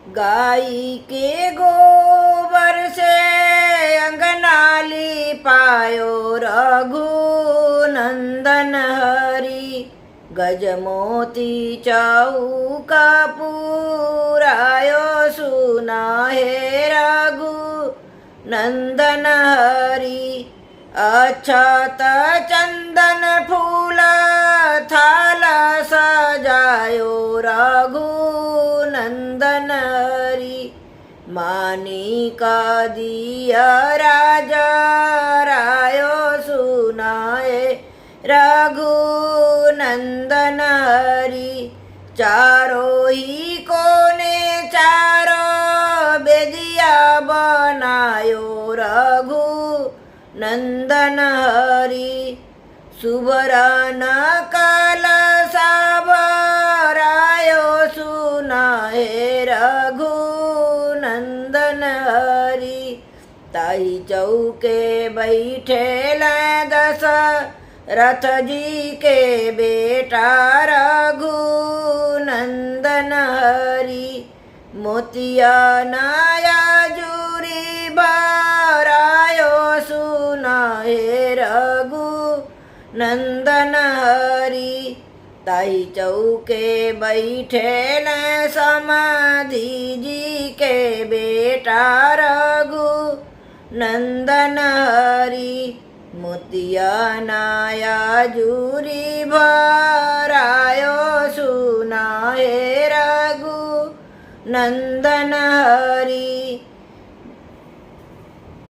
गाई के गोबर से अंगना लिपायो रघुनंदन हरि। गजमोती चौका पुरायो सुना हे रघुनंदन हरि। अक्षत चंदन फूल थाल सजायो रघुनंदन हरि। मानिका दिया राजरायो सुनाए रघुनंदन हरि। चारो ही कोने चारो बेदिया बनायो रघुनंदन हरि। सुबरन कलसा भरायो सुनाए रघुनंदन हरि। ताई चौके बैठे दशरथ जी के बेटा रघुनंदन हरि। मोतिया नाया जूरी भरायो सुनाए रघुनंदन हरि। ताई चौके बैठे समाधि जी के बेटा रघुनंदन हरि। मोतिया नाया जूरी भरायो सुनाए रघुनंदन हरि।